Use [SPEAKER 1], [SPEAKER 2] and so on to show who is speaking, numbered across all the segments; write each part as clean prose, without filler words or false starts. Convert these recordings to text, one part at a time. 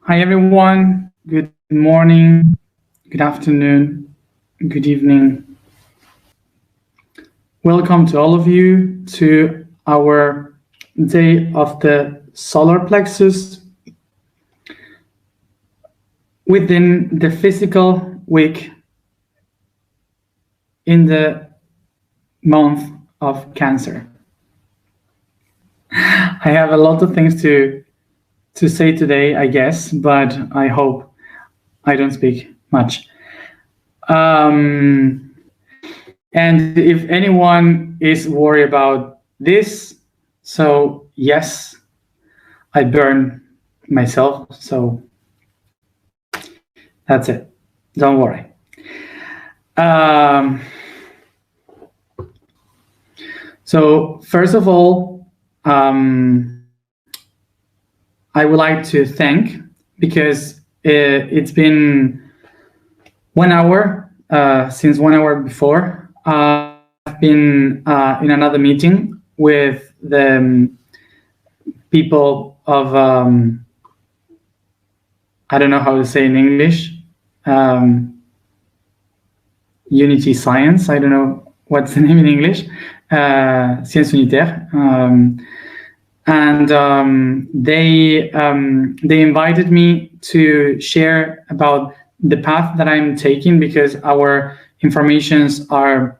[SPEAKER 1] Hi, everyone. Good morning, good afternoon, good evening. Welcome to all of you to our day of the solar plexus within the physical week in the month of Cancer. I have a lot of things to say today, I guess, but I hope I don't speak much. And if anyone is worried about this, so yes, I burn myself, so that's it. Don't worry. So first of all, I would like to thank, because it's been 1 hour since 1 hour before. I've been in another meeting with the people of I don't know how to say in English, Unity Science. I don't know what's the name in English, Sciences Unitaires. And they invited me to share about the path that I'm taking, because our informations are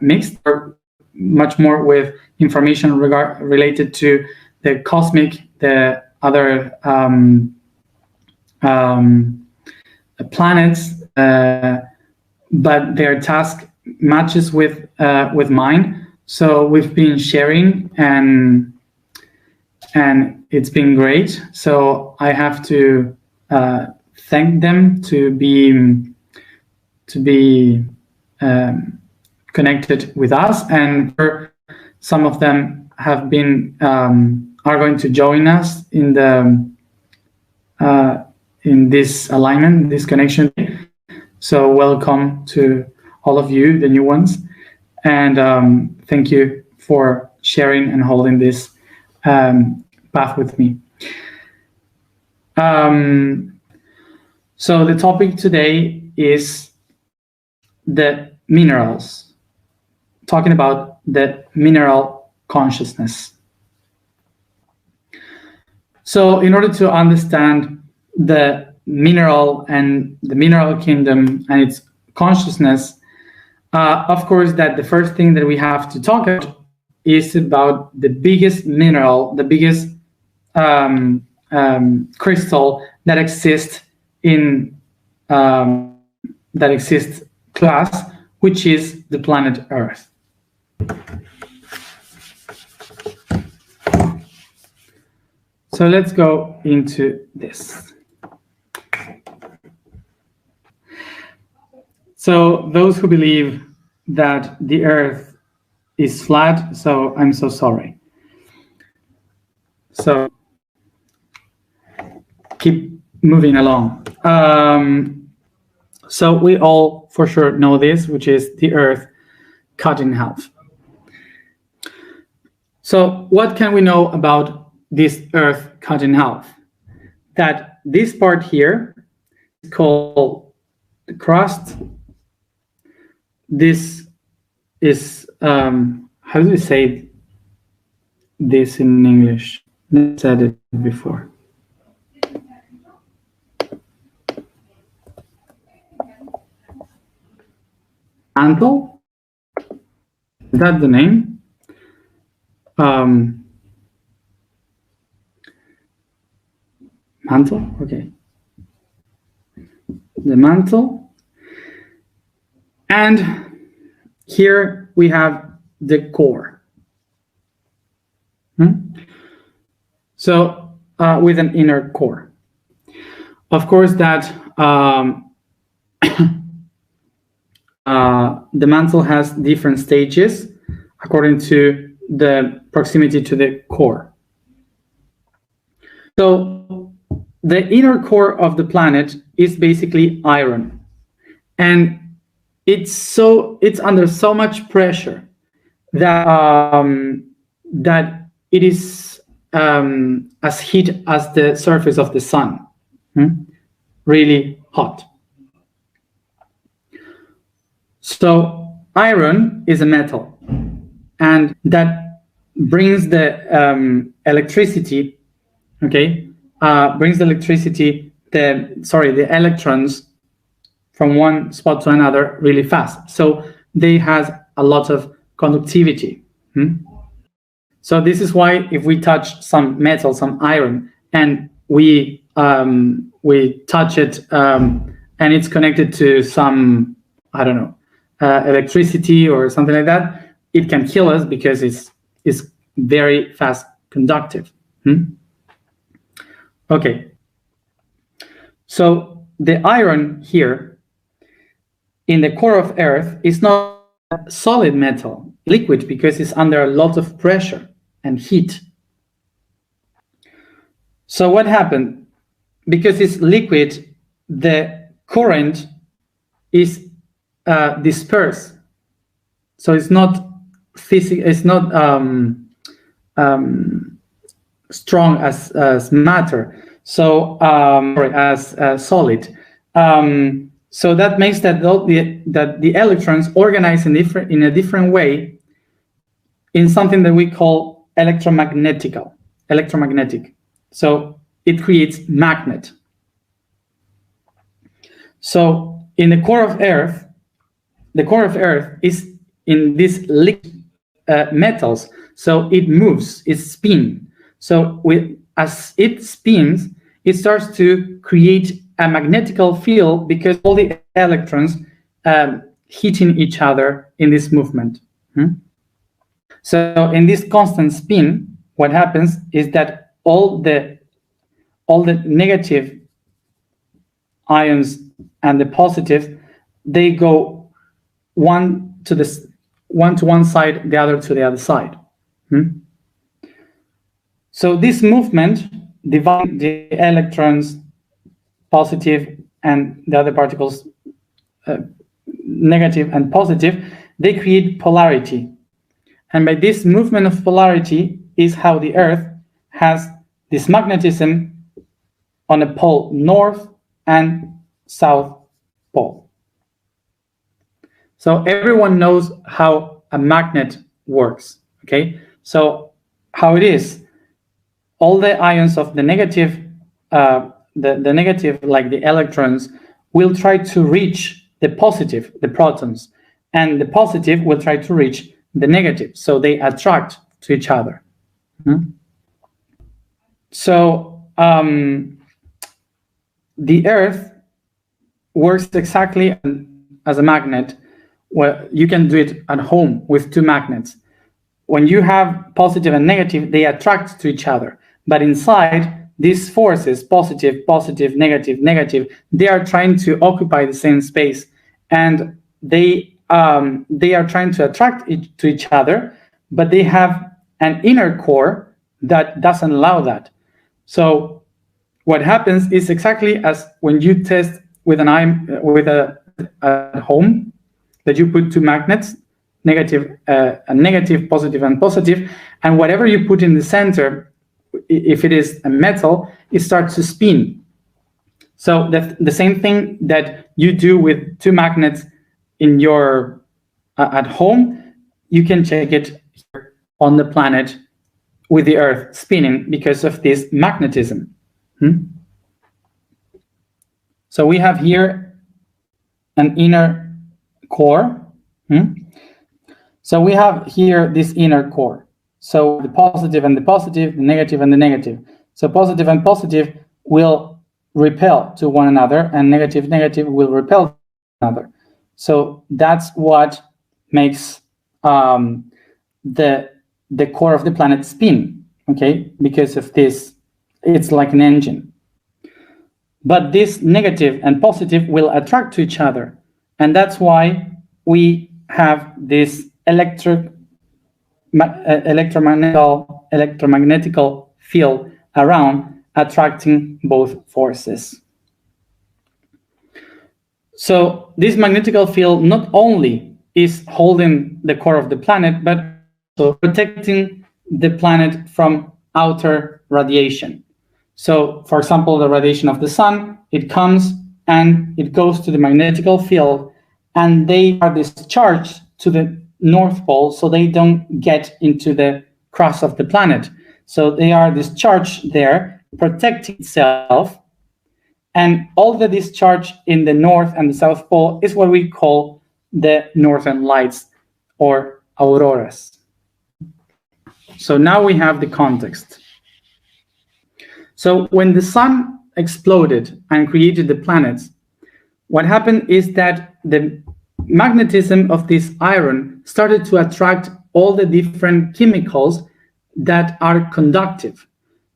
[SPEAKER 1] mixed, or much more with information related to the cosmic, the other planets, but their task matches with mine. So we've been sharing, and it's been great. So I have to thank them to be connected with us, and some of them have been are going to join us in the in this alignment, this connection. So welcome to all of you, the new ones, and thank you for sharing and holding this path with me. So the topic today is the minerals, talking about the mineral consciousness. So in order to understand the mineral and the mineral kingdom and its consciousness, of course, that the first thing that we have to talk about is about the biggest mineral, the biggest crystal that exists in that exists class, which is the planet Earth. So let's go into this. So those who believe that the Earth is flat, so I'm so sorry. So keep moving along. So we all for sure know this, which is the Earth cut in half. So what can we know about this Earth cut in half? That this part here is called the crust. This is, how do you say this in English? I said it before. Mantle? Is that the name? Mantle? Okay. The mantle. And here we have the core. So with an inner core. Of course, that the mantle has different stages according to the proximity to the core. So the inner core of the planet is basically iron, and it's under so much pressure that that it is as heat as the surface of the sun. really hot. So iron is a metal, and that brings the electricity, okay, brings the electricity, the electrons from one spot to another really fast. So they has a lot of conductivity. So this is why if we touch some metal, some iron, and we touch it, and it's connected to some, I don't know, electricity or something like that, it can kill us because it's very fast conductive. Okay. So the iron here in the core of Earth is not solid metal, liquid, because it's under a lot of pressure and heat. So what happened? Because it's liquid, the current is dispersed. So it's not physical. It's not strong as matter. So as solid. So that makes that the electrons organize in a different way in something that we call electromagnetic. So it creates magnet. So in the core of Earth is in these liquid metals. So it moves, it spins. So as it spins, it starts to create a magnetical field because all the electrons hitting each other in this movement. So in this constant spin, what happens is that all the negative ions and the positives, they go one to one side, the other to the other side. So this movement divides the electrons, positive, and the other particles, negative and positive. They create polarity. And by this movement of polarity is how the Earth has this magnetism on a pole north and south pole. So everyone knows how a magnet works, okay? So how it is, all the ions of the negative, the negative, like the electrons, will try to reach the positive, the protons, and the positive will try to reach the negative. So they attract to each other. So the Earth works exactly as a magnet. Well, you can do it at home with two magnets. When you have positive and negative, they attract to each other. But inside, these forces, positive, positive, negative, negative, they are trying to occupy the same space, and they are trying to attract to each other, but they have an inner core that doesn't allow that. So what happens is exactly as when you test with at home, that you put two magnets, negative, positive, and positive, and whatever you put in the center, if it is a metal, it starts to spin. So the same thing that you do with two magnets in your at home, you can check it here on the planet with the Earth spinning because of this magnetism. So we have here an inner core. So we have here this inner core. So the positive and the positive, the negative and the negative. So positive and positive will repel to one another, and negative, negative will repel to one another. So that's what makes the core of the planet spin, okay? Because of this, it's like an engine. But this negative and positive will attract to each other. And that's why we have this electromagnetical field around, attracting both forces. So this magnetical field not only is holding the core of the planet, but also protecting the planet from outer radiation. So, for example, the radiation of the sun, it comes and it goes to the magnetical field, and they are discharged to the North Pole, so they don't get into the crust of the planet. So they are discharged there, protecting itself, and all the discharge in the North and the South Pole is what we call the Northern Lights or auroras. So now we have the context. So when the sun exploded and created the planets, what happened is that the magnetism of this iron started to attract all the different chemicals that are conductive.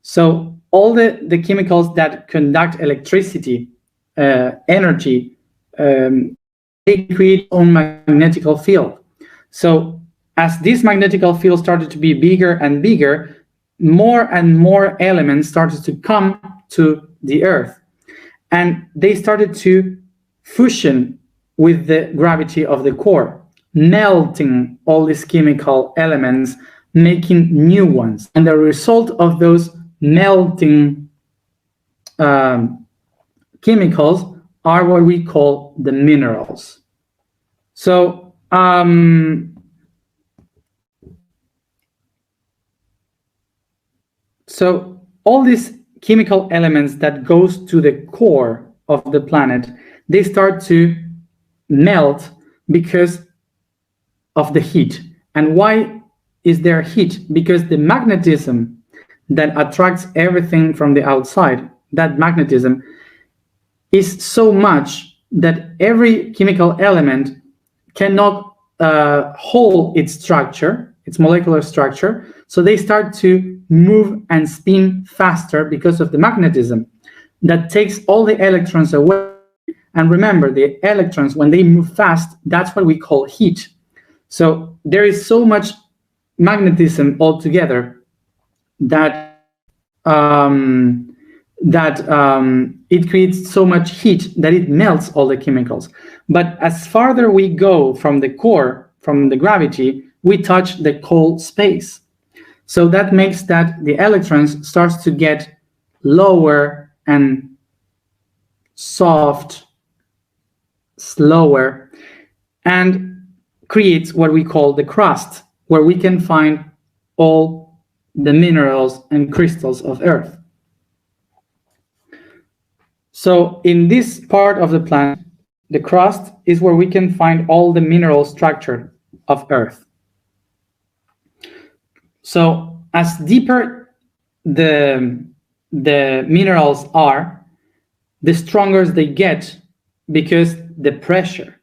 [SPEAKER 1] So all the chemicals that conduct electricity, energy, they create their own magnetical field. So as this magnetical field started to be bigger and bigger, more and more elements started to come to the Earth, and they started to fusion with the gravity of the core, melting all these chemical elements, making new ones. And the result of those melting chemicals are what we call the minerals. So all these chemical elements that goes to the core of the planet, they start to melt because of the heat. And why is there heat? Because the magnetism that attracts everything from the outside, that magnetism is so much that every chemical element cannot hold its structure, its molecular structure, so they start to move and spin faster because of the magnetism that takes all the electrons away. And remember, the electrons, when they move fast, that's what we call heat. So there is so much magnetism altogether that it creates so much heat that it melts all the chemicals. But as farther we go from the core, from the gravity, we touch the cold space. So that makes that the electrons starts to get lower and soft, slower, and creates what we call the crust, where we can find all the minerals and crystals of Earth. So in this part of the planet, the crust is where we can find all the mineral structure of Earth. So as deeper the minerals are, the stronger they get because the pressure.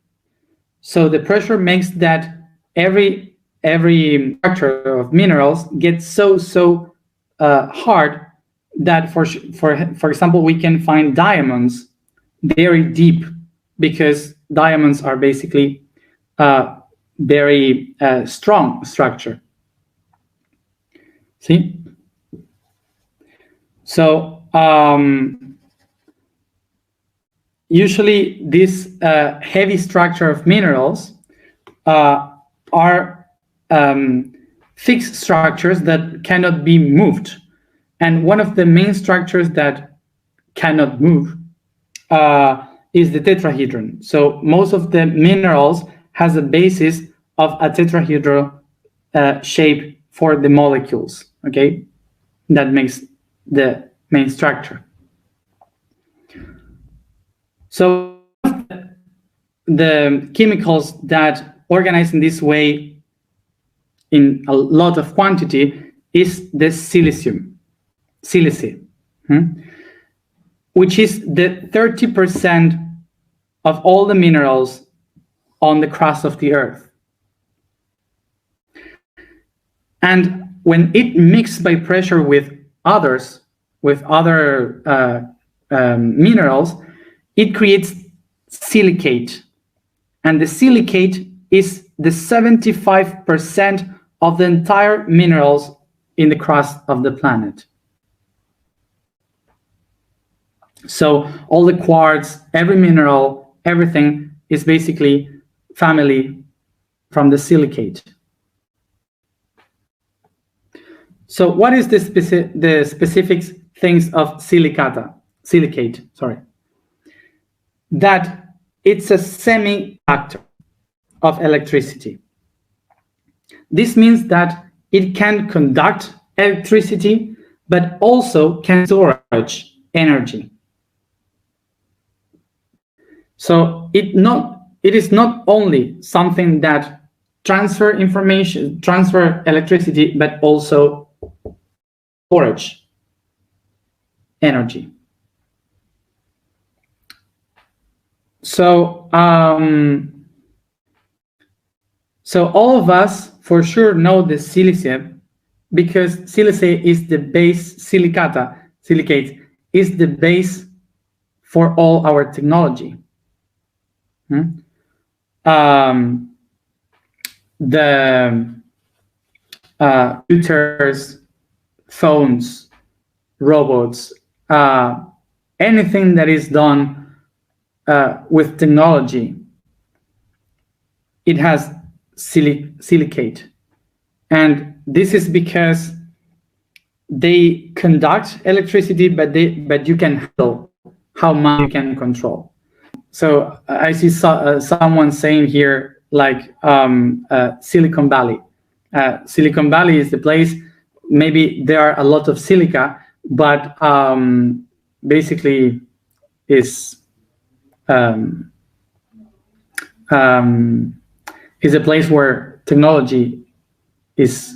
[SPEAKER 1] So the pressure makes that every structure of minerals gets so hard that for example, we can find diamonds very deep because diamonds are basically very strong structure. See? So usually this heavy structure of minerals are fixed structures that cannot be moved. And one of the main structures that cannot move is the tetrahedron. So most of the minerals has a basis of a tetrahedral shape for the molecules, okay? That makes the main structure. So the chemicals that organize in this way in a lot of quantity is the silicium, which is the 30% of all the minerals on the crust of the Earth. And when it mixes by pressure with other minerals, it creates silicate. And the silicate is the 75% of the entire minerals in the crust of the planet. So all the quartz, every mineral, everything is basically family from the silicate. So what is the specific things of silicate, that it's a semiconductor of electricity. This means that it can conduct electricity, but also can storage energy. So it is not only something that transfer electricity, but also storage energy. So all of us for sure know the silicate, because silicate is the base, silicate is the base for all our technology. The computers, phones, robots, anything that is done with technology, it has silicate. And this is because they conduct electricity, but you can handle how much you can control. So I see someone saying here, like Silicon Valley. Silicon Valley is the place, maybe there are a lot of silica, but basically is a place where technology is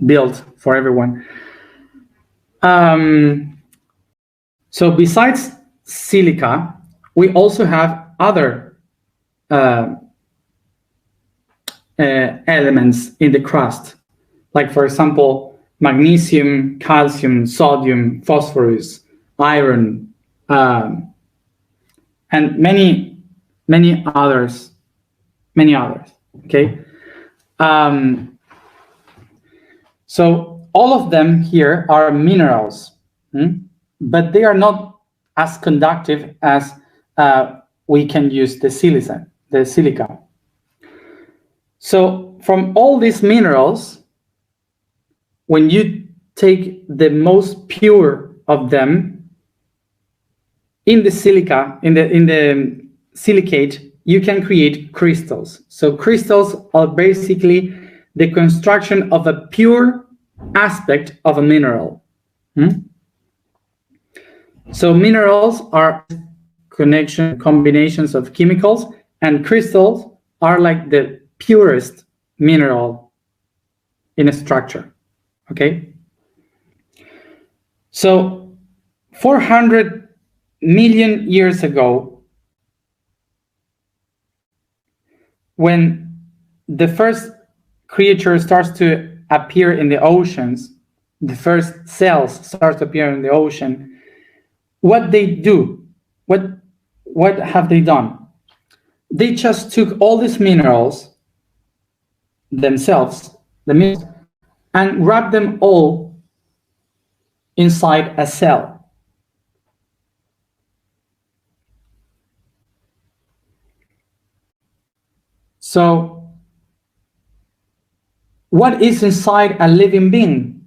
[SPEAKER 1] built for everyone. So besides silica, we also have other elements in the crust, like for example, magnesium, calcium, sodium, phosphorus, iron, and many others. Okay. So all of them here are minerals, but they are not as conductive as we can use the silica. So from all these minerals, when you take the most pure of them in the silica, in the silicate, you can create crystals. So crystals are basically the construction of a pure aspect of a mineral. So minerals are combinations of chemicals, and crystals are like the purest mineral in a structure. Okay. So 400 million years ago, when the first creature starts to appear in the oceans, the first cells start to appear in the ocean, what they do, what have they done? They just took all these minerals themselves, and wrapped them all inside a cell. So what is inside a living being?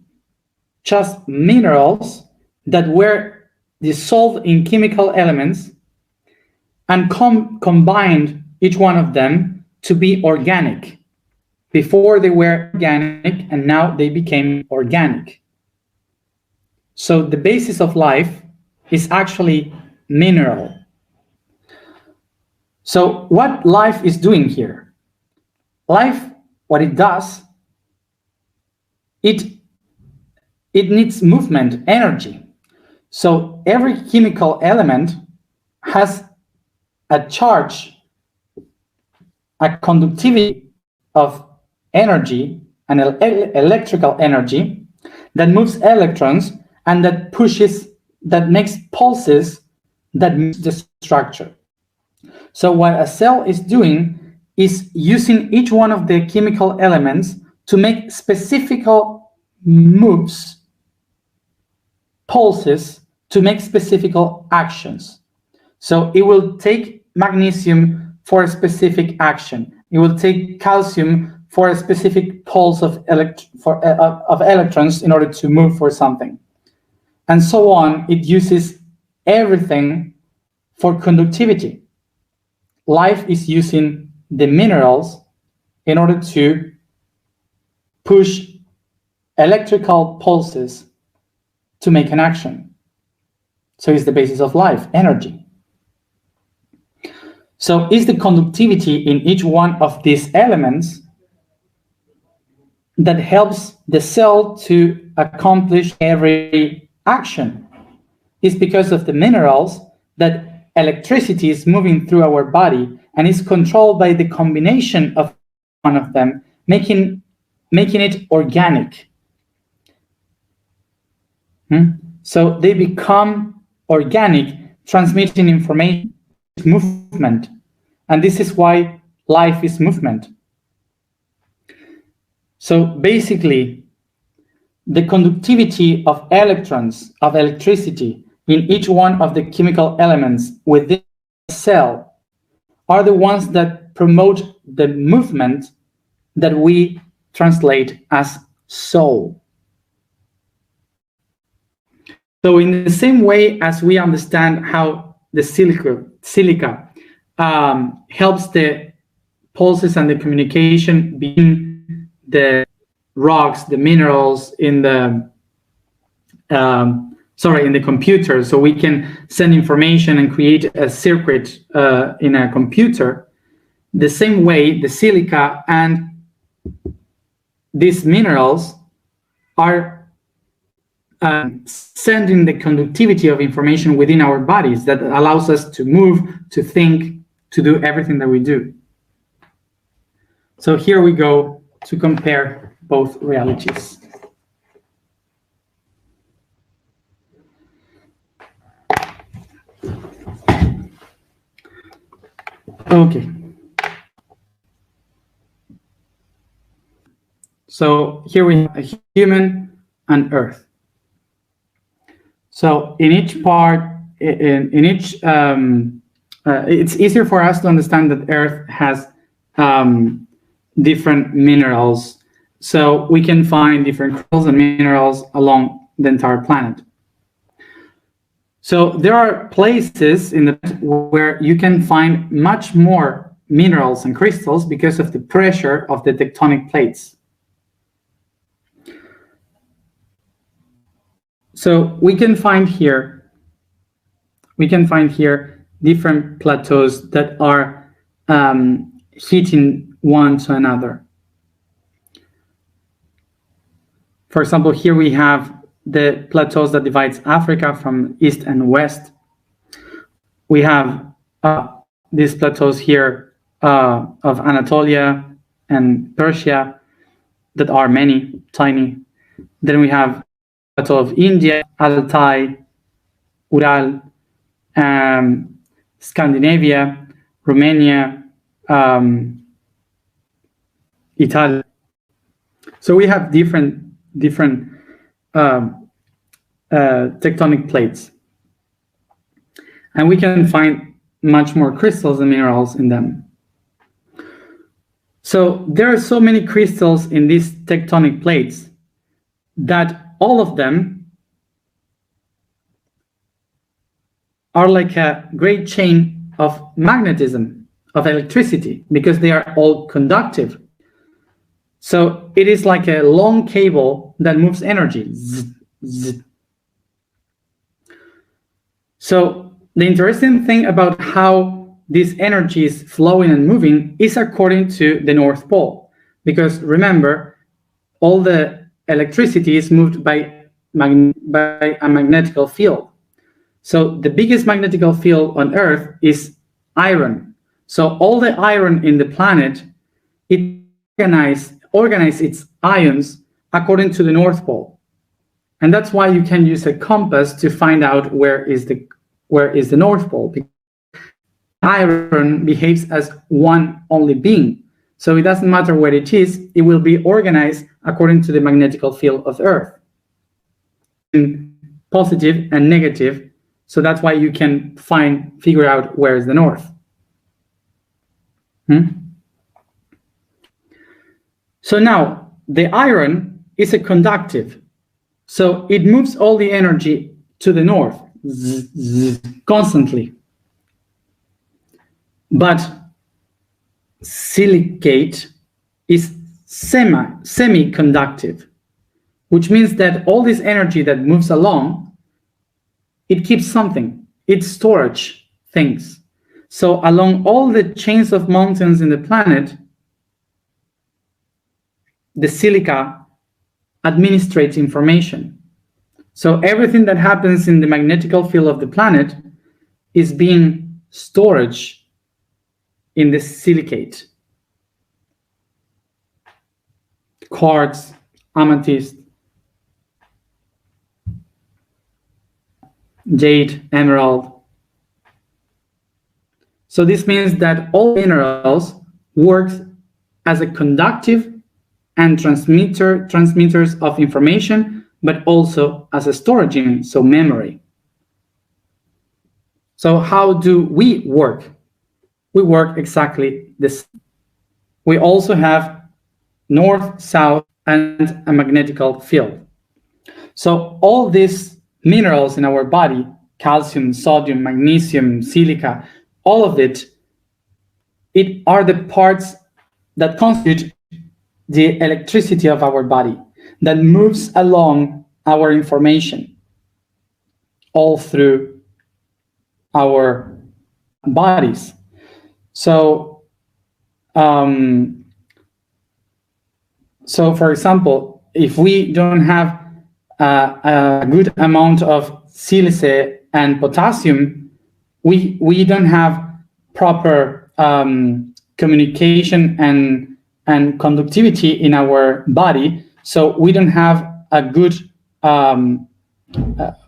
[SPEAKER 1] Just minerals that were dissolved in chemical elements and combined each one of them to be organic. Before they were organic, and now they became organic. So the basis of life is actually mineral. So what life is doing here? Life, what it does, it needs movement, energy. So every chemical element has a charge, a conductivity of energy, an electrical energy that moves electrons and that makes pulses that move the structure. So what a cell is doing is using each one of the chemical elements to make specific moves, pulses, to make specific actions. So it will take magnesium for a specific action. It will take calcium for a specific pulse of electrons in order to move for something. and so on. It uses everything for conductivity. Life is using the minerals in order to push electrical pulses to make an action. So it's the basis of life, energy. So it's the conductivity in each one of these elements that helps the cell to accomplish every action. It's because of the minerals that electricity is moving through our body and is controlled by the combination of one of them, making it organic. So they become organic, transmitting information, movement. And this is why life is movement. So basically, the conductivity of electrons, of electricity, in each one of the chemical elements within the cell are the ones that promote the movement that we translate as soul. So in the same way as we understand how the silica helps the pulses and the communication between the rocks, the minerals in the in the computer, so we can send information and create a circuit in a computer. The same way, the silica and these minerals are sending the conductivity of information within our bodies that allows us to move, to think, to do everything that we do. So here we go to compare both realities. Okay. So here we have a human and Earth. So in each part, it's easier for us to understand that Earth has different minerals. So we can find different crystals and minerals along the entire planet. So there are places in the where you can find much more minerals and crystals because of the pressure of the tectonic plates. So we can find here different plateaus that are hitting one to another. For example, here we have the plateaus that divides Africa from east and west. We have these plateaus here of Anatolia and Persia that are many, tiny. Then we have the plateau of India, Altai, Ural, Scandinavia, Romania, Italy. So we have different tectonic plates, and we can find much more crystals and minerals in them. So there are so many crystals in these tectonic plates that all of them are like a great chain of magnetism, of electricity, because they are all conductive. So it is like a long cable that moves energy. Zzz, zzz. So the interesting thing about how this energy is flowing and moving is according to the North Pole. Because remember, all the electricity is moved by a magnetical field. So the biggest magnetical field on Earth is iron. So all the iron in the planet, it organize its ions according to the North Pole. And that's why you can use a compass to find out where is the North Pole. Because iron behaves as one only being. So it doesn't matter where it is, it will be organized according to the magnetical field of Earth. In positive and negative, so that's why you can figure out where is the north. So now the iron is a conductive, so it moves all the energy to the north, constantly. But silicate is semi-conductive, which means that all this energy that moves along, it keeps something, it storage things. So along all the chains of mountains in the planet, the silica administrates information. So everything that happens in the magnetical field of the planet is being stored in the silicate. Quartz, amethyst, jade, emerald. So this means that all minerals work as a conductive and transmitters of information, but also as a storage unit, so memory. So how do we work? We work exactly this. We also have north, south, and a magnetical field. So all these minerals in our body, calcium, sodium, magnesium, silica, all of it are the parts that constitute the electricity of our body, that moves along our information all through our bodies. So, for example, if we don't have a good amount of silice and potassium, we don't have proper communication and conductivity in our body. So we don't have a good,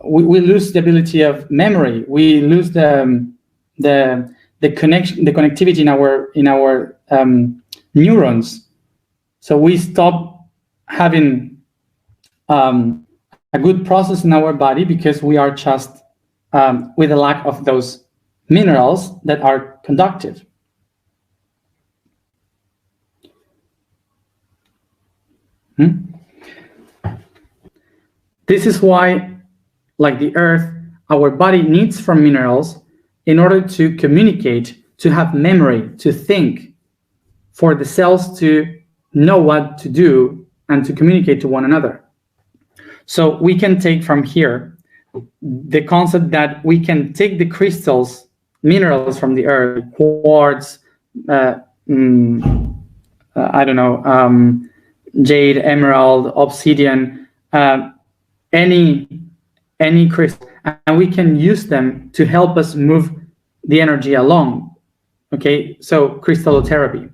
[SPEAKER 1] we lose the ability of memory. We lose the connection, the connectivity in our neurons. So we stop having a good process in our body because we are just with a lack of those minerals that are conductive. This is why, like the Earth, our body needs from minerals in order to communicate, to have memory, to think, for the cells to know what to do and to communicate to one another. So we can take from here the concept that we can take the crystals, minerals from the Earth, quartz, jade, emerald, obsidian, any crystal, and we can use them to help us move the energy along. Okay, so crystallotherapy,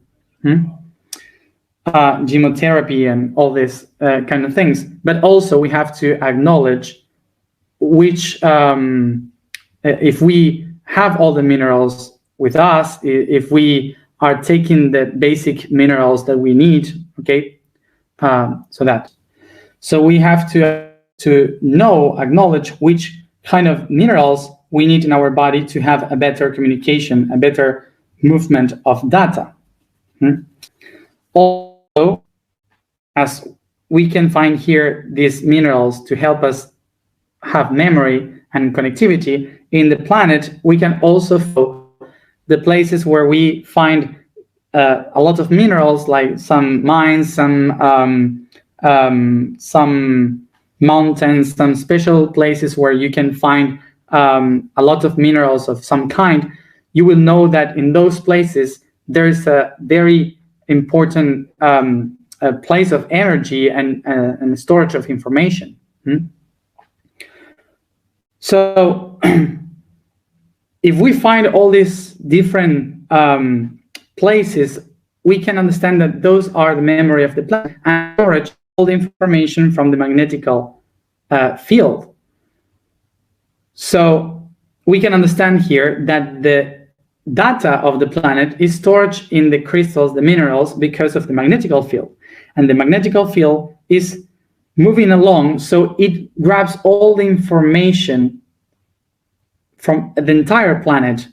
[SPEAKER 1] gemotherapy, and all these kind of things. But also we have to acknowledge which, if we have all the minerals with us, if we are taking the basic minerals that we need, okay, so we have to acknowledge which kind of minerals we need in our body to have a better communication, a better movement of data. Also, as we can find here these minerals to help us have memory and connectivity in the planet, we can also follow the places where we find a lot of minerals, like some mines, some mountains, some special places where you can find a lot of minerals of some kind. You will know that in those places there's a very important place of energy and storage of information. So if we find all these different places, we can understand that those are the memory of the planet and storage all the information from the magnetical field. So we can understand here that the data of the planet is stored in the crystals, the minerals, because of the magnetical field. And the magnetical field is moving along, so it grabs all the information from the entire planet.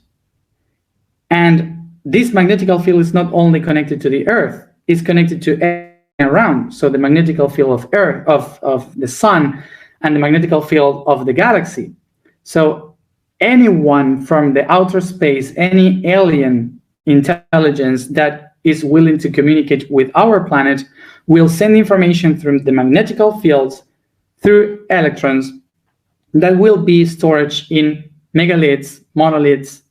[SPEAKER 1] And this magnetical field is not only connected to the Earth, it's connected to everything around. So the magnetical field of Earth, of the sun, and the magnetical field of the galaxy. So anyone from the outer space, any alien intelligence that is willing to communicate with our planet will send information through the magnetical fields through electrons that will be stored in megaliths, monoliths,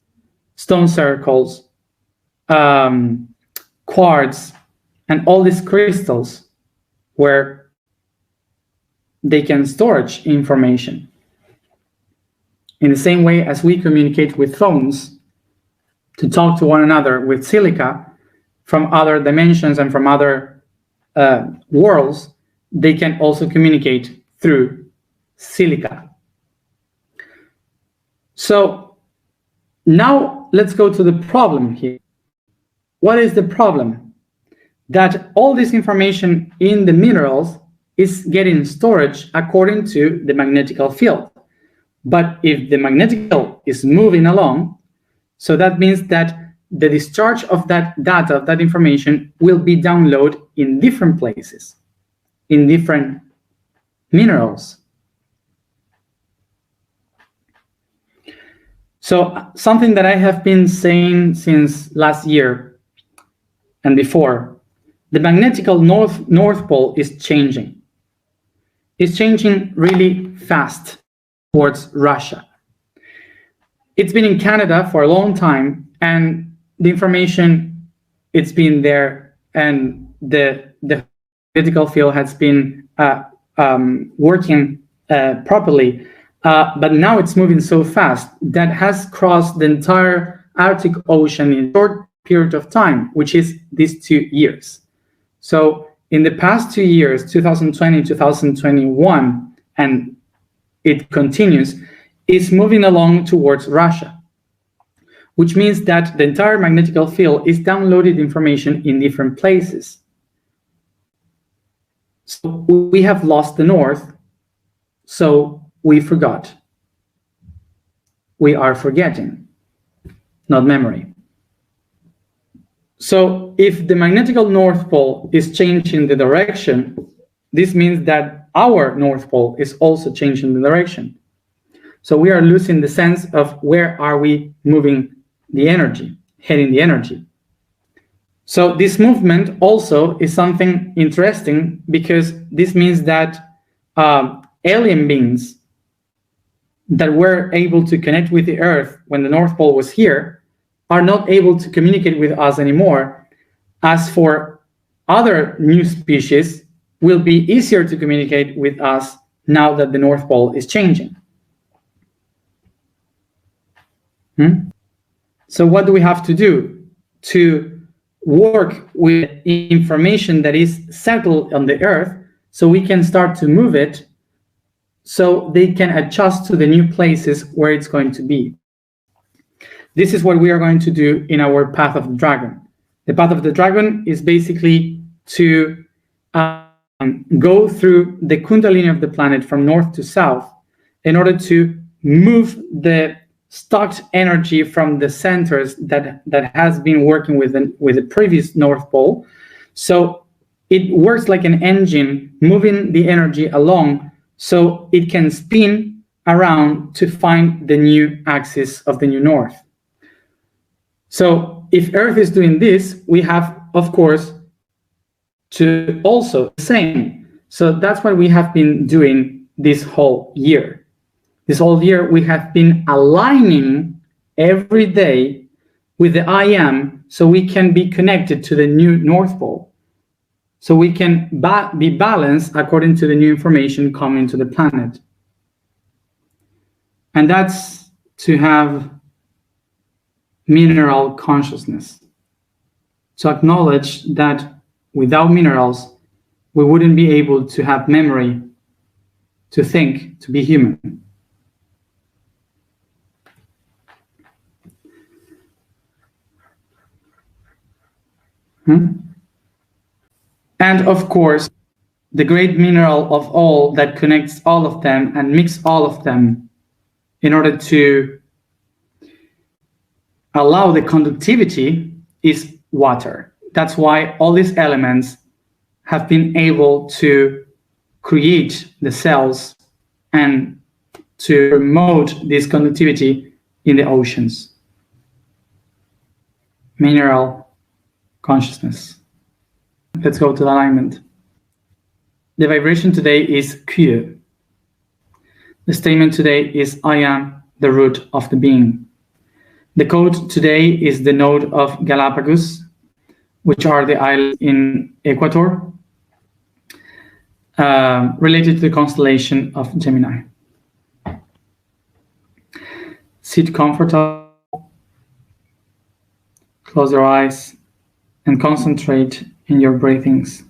[SPEAKER 1] stone circles, quartz, and all these crystals where they can store information. In the same way as we communicate with phones to talk to one another with silica from other dimensions and from other worlds, they can also communicate through silica. So now let's go to the problem here. What is the problem? That all this information in the minerals is getting storage according to the magnetical field. But if the magnetic field is moving along, so that means that the discharge of that data, of that information, will be downloaded in different places, in different minerals. So something that I have been saying since last year and before, the magnetical North Pole is changing. It's changing really fast towards Russia. It's been in Canada for a long time, and the information, it's been there, and the magnetical field has been working properly. But now it's moving so fast that has crossed the entire Arctic Ocean in a short period of time, which is these 2 years. So in the past 2 years, 2020, 2021, and it continues, is moving along towards Russia, which means that the entire magnetical field is downloaded information in different places. So we have lost the North, so we forgot. We are forgetting, not memory. So if the magnetical North Pole is changing the direction, this means that our North Pole is also changing the direction. So we are losing the sense of where are we moving the energy, heading the energy. So this movement also is something interesting because this means that alien beings that were able to connect with the Earth when the North Pole was here are not able to communicate with us anymore. As for other new species, will be easier to communicate with us now that the North Pole is changing. So what do we have to do to work with information that is settled on the Earth so we can start to move it so they can adjust to the new places where it's going to be? This is what we are going to do in our Path of the Dragon. The Path of the Dragon is basically to go through the Kundalini of the planet from north to south in order to move the stocked energy from the centers that has been working with the previous North Pole. So it works like an engine moving the energy along so it can spin around to find the new axis of the new north. So if Earth is doing this, we have, of course, to also the same. So that's what we have been doing this whole year. This whole year, we have been aligning every day with the I Am so we can be connected to the new North Pole. So we can be balanced according to the new information coming to the planet. And that's to have mineral consciousness. To acknowledge that without minerals, we wouldn't be able to have memory, to think, to be human. And of course, the great mineral of all that connects all of them and mix all of them in order to allow the conductivity is water. That's why all these elements have been able to create the cells and to promote this conductivity in the oceans. Mineral consciousness. Let's go to the alignment. The vibration today is Q. The statement today is I am the root of the being. The code today is the node of Galapagos, which are the islands in Ecuador, related to the constellation of Gemini. Sit comfortable, close your eyes, and concentrate in your breathings.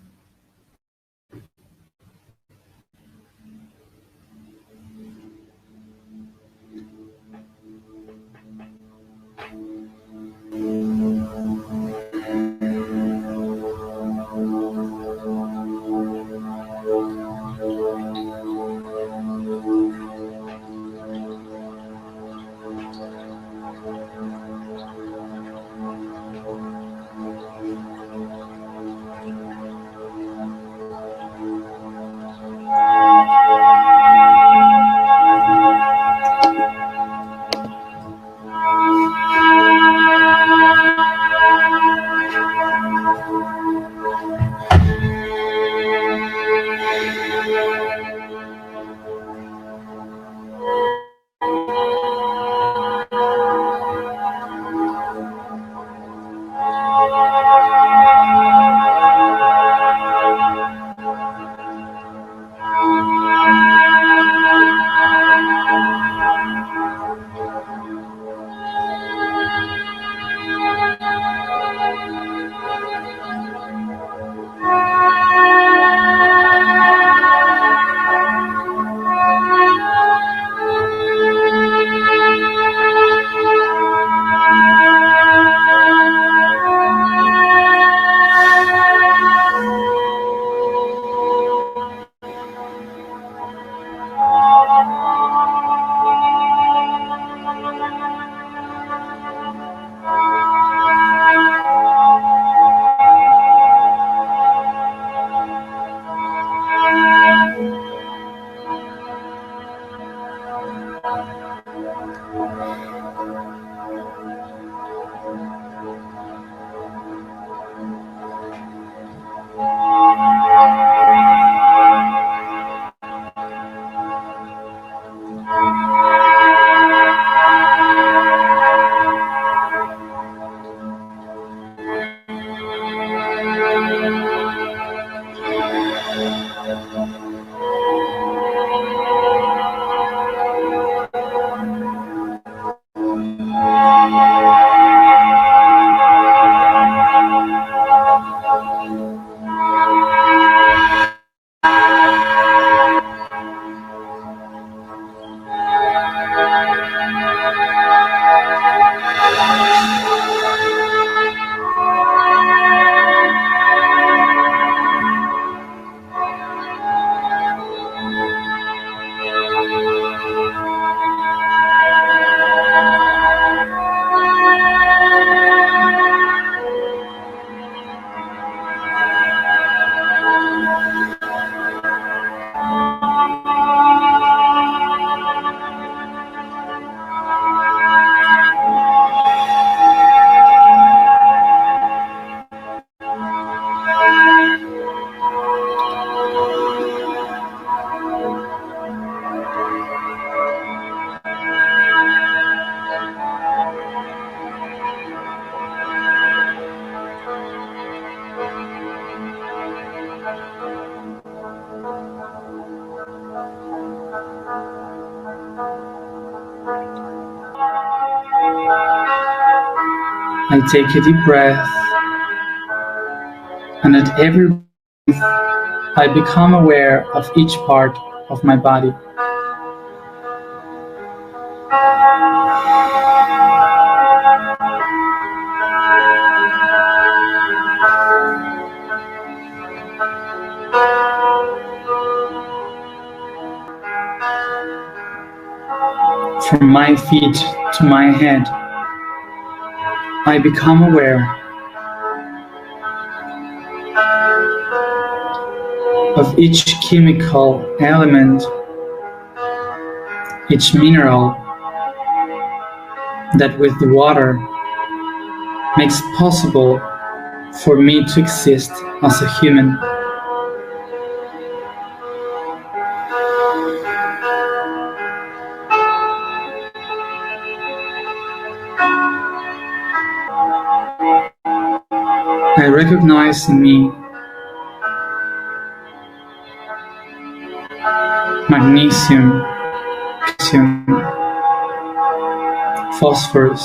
[SPEAKER 1] I take a deep breath, and at every breath, I become aware of each part of my body. From my feet to my head, I become aware of each chemical element each mineral that with the water makes possible for me to exist as a human. I recognize in me magnesium, calcium, phosphorus,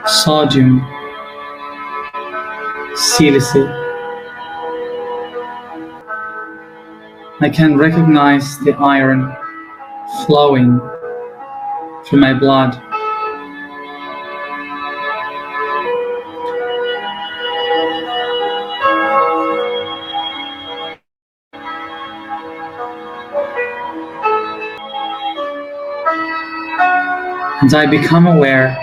[SPEAKER 1] sodium, silicate. I can recognize the iron flowing through my blood. And I become aware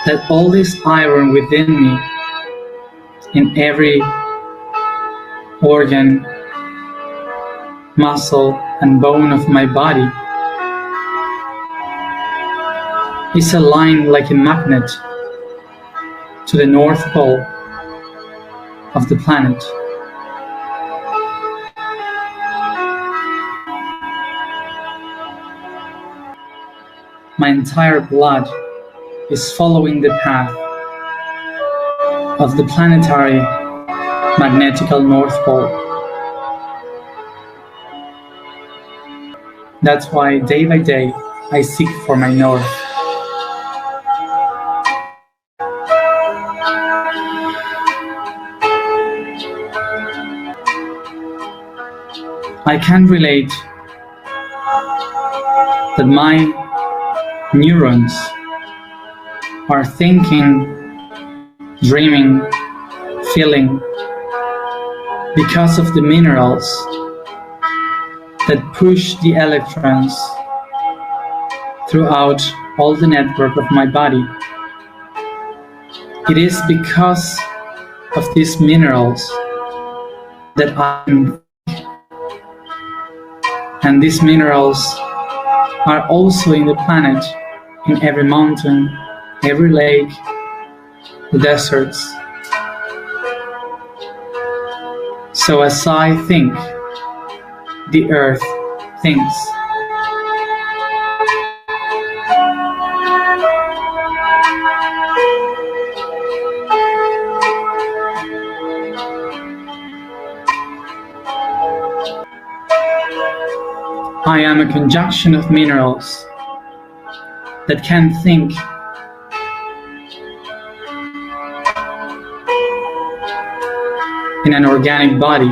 [SPEAKER 1] that all this iron within me, in every organ, muscle, and bone of my body, is aligned like a magnet to the North Pole of the planet. My entire blood is following the path of the planetary magnetical North Pole. That's why day by day I seek for my north. I can relate that my neurons are thinking, dreaming, feeling because of the minerals that push the electrons throughout all the network of my body. It is because of these minerals that I'm, and these minerals are also in the planet, in every mountain, every lake, the deserts. So as I think, the earth thinks. I am a conjunction of minerals that can think in an organic body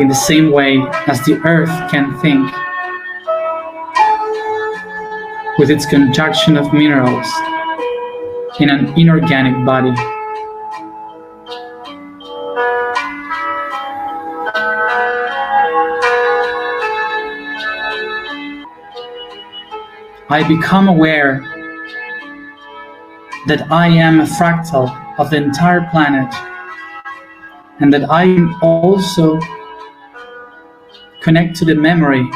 [SPEAKER 1] in the same way as the earth can think with its conjunction of minerals in an inorganic body. I become aware that I am a fractal of the entire planet, and that I am also connect to the memory,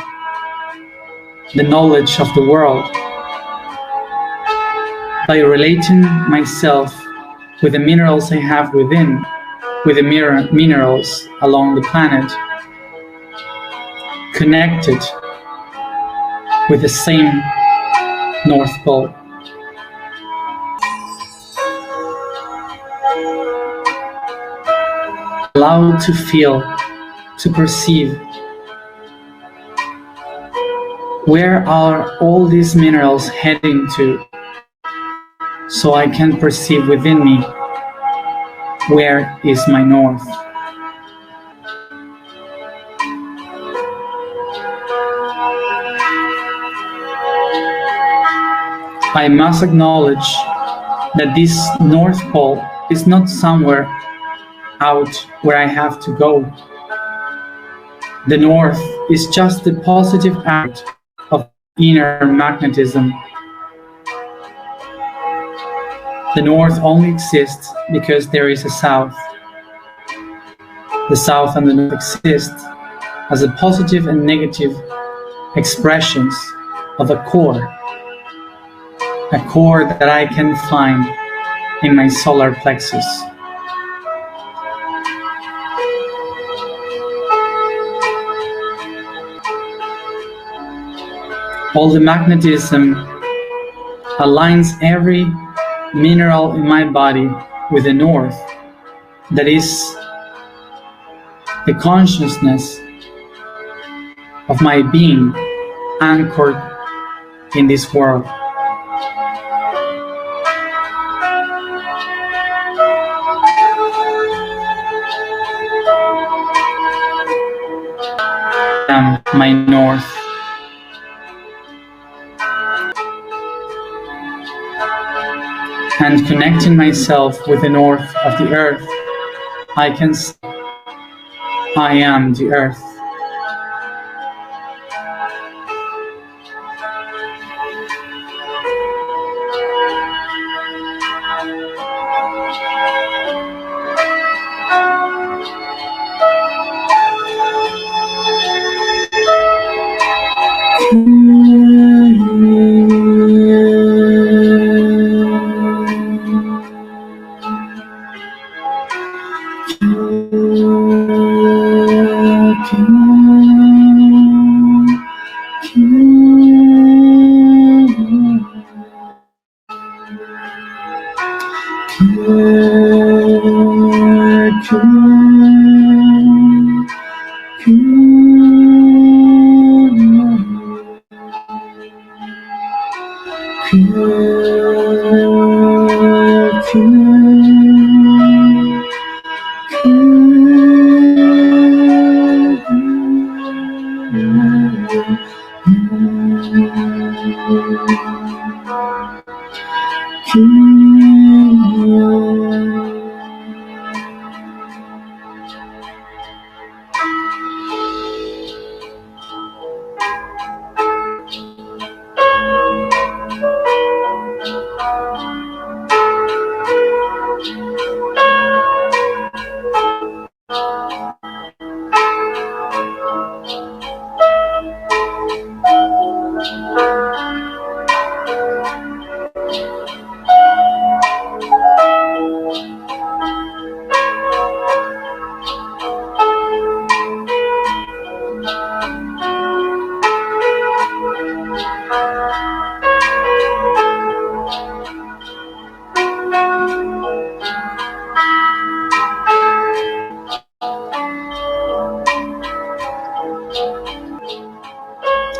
[SPEAKER 1] the knowledge of the world, by relating myself with the minerals I have within, with the minerals along the planet, connected with the same North Pole. Allowed to feel, to perceive, where are all these minerals heading to, so I can perceive within me where is my north. I must acknowledge that this North Pole is not somewhere out where I have to go. The North is just the positive act of inner magnetism. The North only exists because there is a South. The South and the North exist as the positive and negative expressions of a core that I can find in my solar plexus. All the magnetism aligns every mineral in my body with the north, that is the consciousness of my being anchored in this world. I am my north. And connecting myself with the north of the earth, I can say, I am the earth.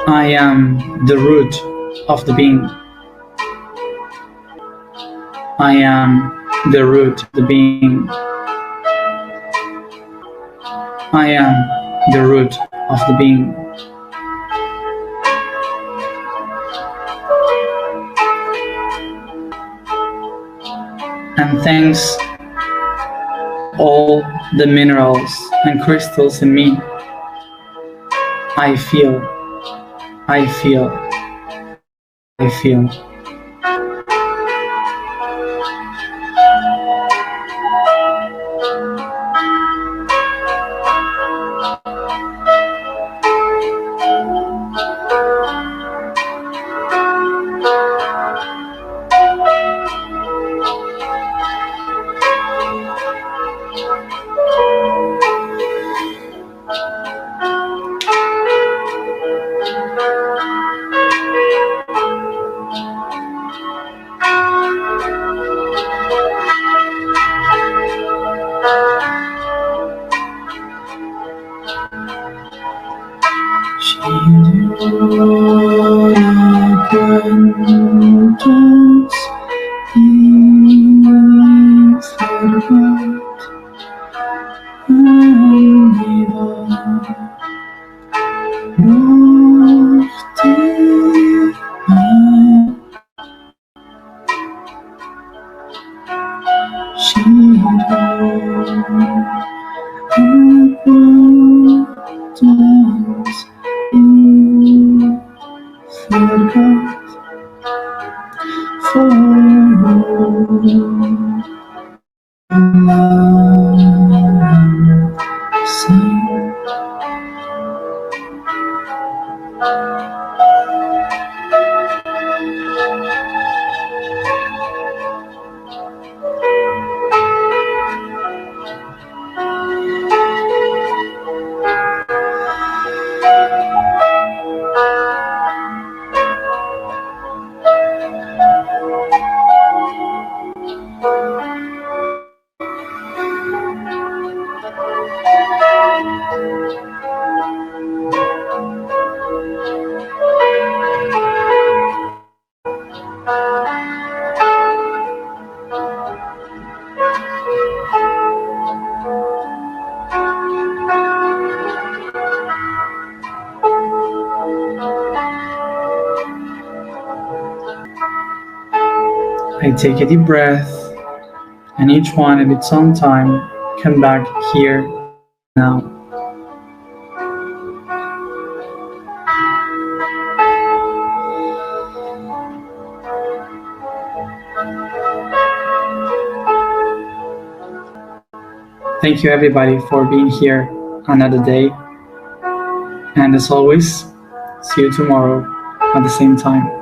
[SPEAKER 1] I am the root of the being. I am the root of the being. I am the root of the being. And thanks all the minerals and crystals in me, I feel. I take a deep breath, and each one at its own time come back here now. Thank you, everybody, for being here another day. And as always, see you tomorrow at the same time.